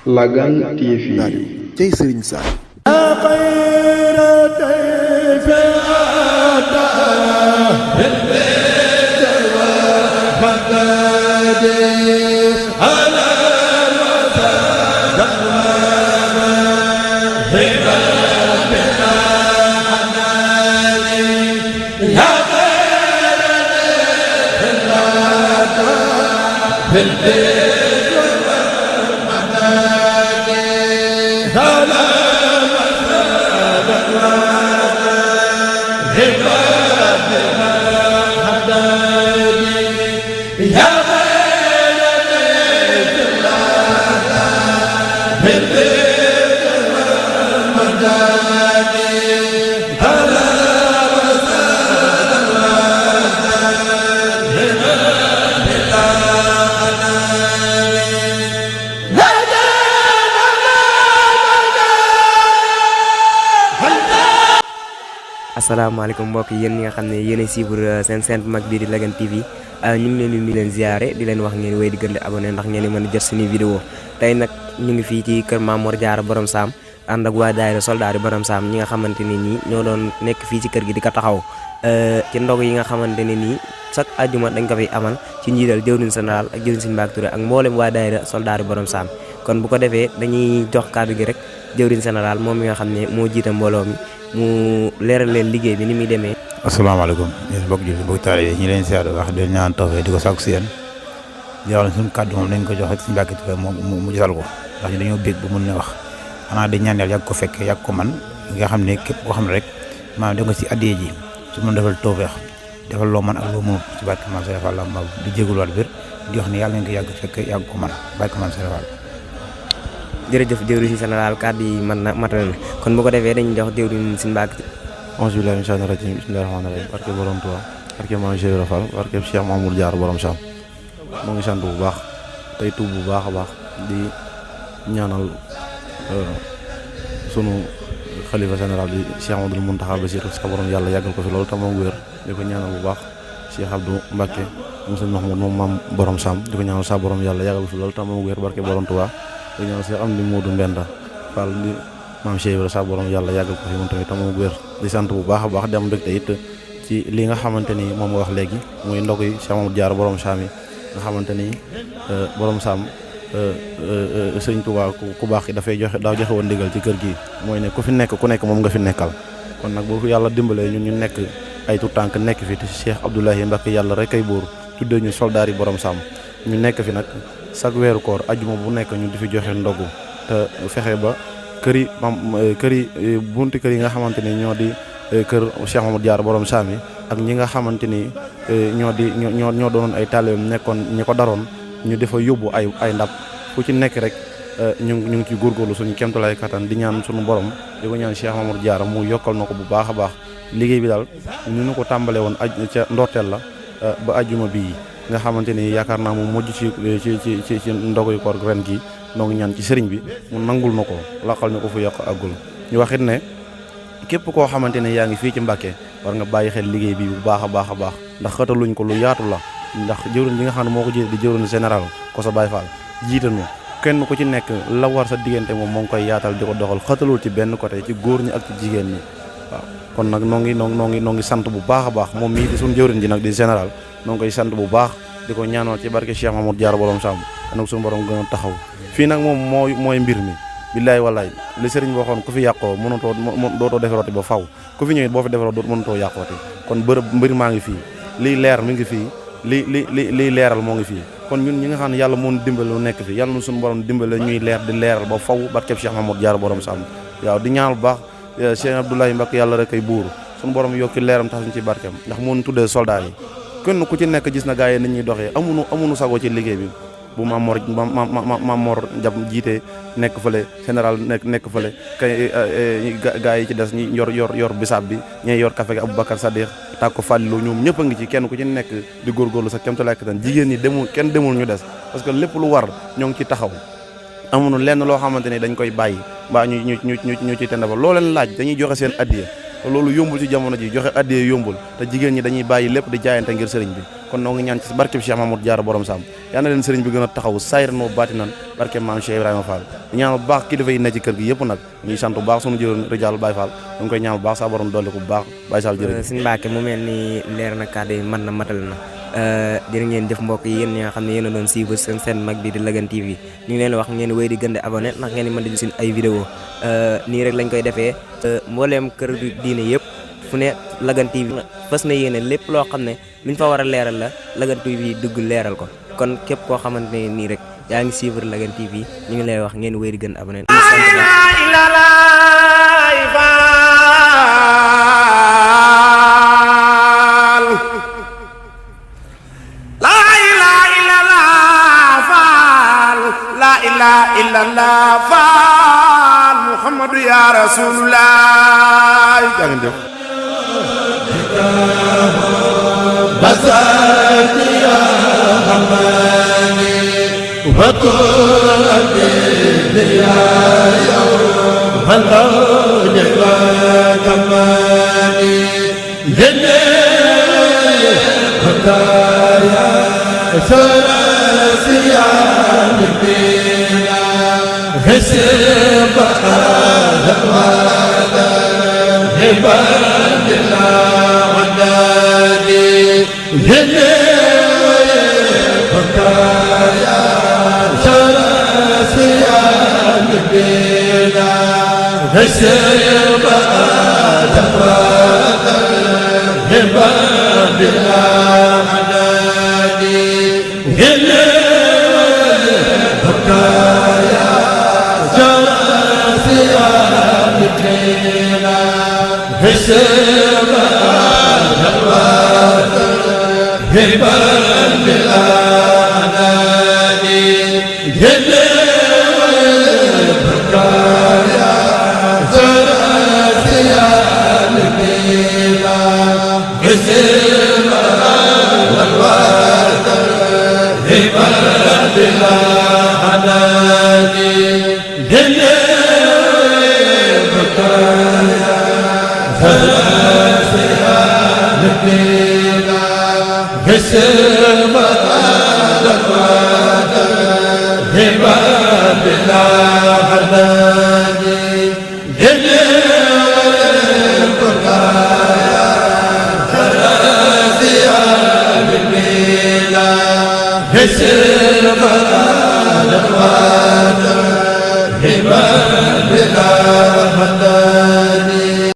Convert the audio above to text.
Lagan TV. cey Serigne Sall. asalaamaaleykum mbokk yéen ñi nga xam ne yéen a suivre seen chaîne bu mag bii di Lagan TV ñu ngi leen di leen ziare di leen wax ngeen wéy di gën di abonné ndax ngeen di mën a jot suñuy vidéo tey nag ñu ngi fii ci kër Mame Mor Diarra Borom Sam ànd ak waa daayira soldaari Borom Sam ñi nga xamante ne nii ñoo doon nekk fii ci kër gi di ko taxaw ci ndog yi nga xamante ne nii chaque àjjuma dañ ko fiy amal ci njiital jëwriñ général ak jëwriñ Sëñ Mbacké Touré ak mboolem waa daayira soldaari Borom Sam kon bu ko defee dañuy jox kàddu gi rek jëwriñ général moom mi nga xam ne moo jiite mbooloo mi mu leeral leen liggéey bi ni muy demee. asalaamaaleykum yéen mbokk jullit mbokk taalibe ñi leen seetlu wax di ñaan tawfeex di ko sàkku si yéen di wax ne suñu kàddu moom nañ ko joxe Sëñ Mbacké Touré mu gisal ko ndax ñu dañoo bég bu mun ne wax xanaa di ñaan yàlla yàgg ko fekk yàgg ko man nga xam ne képp koo xam ne rek maanaam da nga si addiyee ji su mën defal tawfeex defal loo man ak loo mënut ci barke Maam Sëriñ Fall Lambaab di jégaluwaat biir di wax ne yàlla nañ ko yàgg fekk yàgg ko man barke Maam Sëriñ Fall. jërëjëf jëwriñ général kàddu yi man na matal na kon bu ko defee dañuy jox jëwriñ Sëñ Mbacké. auzu billaahi mina shaytaani rajiim bismillaahi rahmaani rahiim barke borom Tuubaa barke Maam Cheikh Fall barke Cheikh Mamour Diarra Borom Sam moo ngi sant bu baax tey tuub bu baax a baax di ñaanal sunu xalifa général bi Cheikh Amadou Mountakha Bassirou sa borom yàlla yàggal ko fi loolu te moom wér di ko ñaanal bu baax Cheikh Abdou Mbacké moom sëñ Mahmoud moom Maam Borom Sam di ko ñaanal sa borom yàlla yàggal ko fi loolu te moom wér barke borom Tuubaa di ñaanal Cheikh Amdi Modou Mbenda Fall di Maam Cheikh Ibra sa borom yàlla yàggal ko fi moom tamit te moom wér di sant bu baax a baax di am mbégte it ci li nga xamante ni moom nga wax léegi muy ndog yi Cheikh Mamadou Diarra Borom Sam yi nga xamante ni Borom Sam sëñ Tuubaa ku baax ki dafay daa joxe woon ndigal ci kër gi mooy ne ku fi nekk ku nekk moom nga fi nekkal kon nag boo yàlla dimbalee ñun ñu nekk ay tout tànk nekk fi te Cheikh Abdoulahi Mbacké yàlla rek ay buur tuddee ñu soldaar yi Borom Sam ñu nekk fi nag chaque weeru koor ajjuma bu nekk ñu di fi joxe ndogu te fexe ba bunti kër yi nga xamante ni ñoo di kër Cheikh Mamadou Diarra Borom Sam yi ak ñi nga xamante ni ñoo doonoon ay taalibeem nekkoon ñi ko daroon ñu defa yóbbu ay ndab fu ci nekk rek ñu ngi ci góorgóorlu suñu kéemtalaay kattan di ñaan suñu borom di ko ñaan Cheikh Mamadou Diarra mu yokkal na ko bu baax a baax liggéey bi daal ñu ko tàmbalee woon ca ndorteel la ba ajjuma bii nga xamante ni yaakaar naa mu mujj ci ndogu koor ren gi noo ngi ñaan ci sëriñ bi mu nangul na ko laqal ñu ko fu yàq àggul ñu waxit ne képp koo xamante ne yaa ngi fii ci Mbacké war nga bàyyi xel liggéey bi bu baax a baax a baax ndax xëtaluñ ko lu yaatu la ndax jëwriñ bi nga xam ne moo ko jiite di jëwriñ général ko sa Baye Fall jiitanu kenn ku ci nekk la war sa diggante moom moo ngi koy yaatal di ko doxal xëtalul ci benn côté ci góor ñi ak ci jigéen ñi waaw kon nag noo ngi sant bu baax a baax moom mii di suñu jëwriñ ji nag di général noo ngi koy sant bu baax di ko ñaanal ci barke Cheikh Mamadou Diarra Borom Sam nag suñu borom gën a taxaw fii nag moom mooy mbir mi billaay wallaay li sëriñ waxoon ku fi yàqoo dootoo defarooti ba faw ku fi ñëwee boo fi defaroo mënutoo yàqooti kon mbir maa ngi fii liy leer mi ngi fii liy leeral moo ngi fii kon ñun ñi nga xam ne yàlla moo dimbale lu nekk fi yàlla na suñu borom dimbale ñuy leer di leeral ba faw barkeb Cheikh Mamadou Diarra Borom Sam waaw di ñaanal bu baax Cheikh Abdoulahi Mbacké yàlla rek ay buur suñu borom yokki leeram tax ñu ci barkeem ndax moo ñu tuddee soldat yi kenn ku ci nekk gis na gaa yi nit ñuy doxee amuñu sago ci liggéey bi bu Mame Mor Jab jiite nekk fële général nekk fële gaa yi ci des ñi yor bisaab bi ñee yor café gi Aboubacar Sadiq tàg ko fàllilu ñoom ñëpp a ngi ci kenn ku ci nekk di góorgóorlu sa kémtalaay kattan jigéen ñi kenn demul ñu des parce que lépp lu war ñoo ngi ci taxaw amuñu lenn loo xamante ni dañ koy bàyyi mbaa ñu ci tendaba loo leen laaj dañuy joxe seen addiya te loolu yombul ci jamono ji joxe addiya yombul te jigéen ñi dañuy bàyyi lépp di jaayante ngir sëriñ bi kon noo ngi ñaan ci barkeb Cheikh Mamadou Diarra borom Sam yal na leen sëriñ bi gën a taxaw sayran moo baatinan barkeb maam Cheikh Ibrahima Fall ñaan bu baax kilifa yi ne ci kër gi yëpp nag ñuy sant bu baax sunu jëloon Rijal Baye Fall ñu ngi koy ñaan bu baax sa borom dolli ko bu baax Baye Sall jërëjëf Sëñ Mbacke mu mel ni leer na kàddu yi mën na matal na jërë ngeen jëf mbokk yi yéen ñi nga xam ne yéen a doon suivre seen mag bi di Lagane TV ñu ngi leen wax ngeen wéy di gën di abonné ndax ngeen di mën di gis ay vidéo nii rek lañ koy defee mbooleem kër diine yëpp fu ne Lagane TV fas na yéene lépp loo xam ne luñ fa war a leeral la Lagane TV dugg leeral ko kon képp koo xamante ne nii rek yaa ngi suivre Lagane TV ñu ngi lay wax ngeen wéy di gën a abonné illallah faal Muhammadu ya Rasulullah jangeen basati ya hamani wa qulbi ya halani wa kamani jenne hataya sarasiya حسب هذا عباد الله ودادي بكايا شراسيا بنا حسب هذا عباد الله ودادي بكايا حسب هبان بالأناني بكايا زراسيا لبيلا حسب هبان بالأناني بكايا حسب هبان بالأناني بكايا زراسيا لبيلا حسب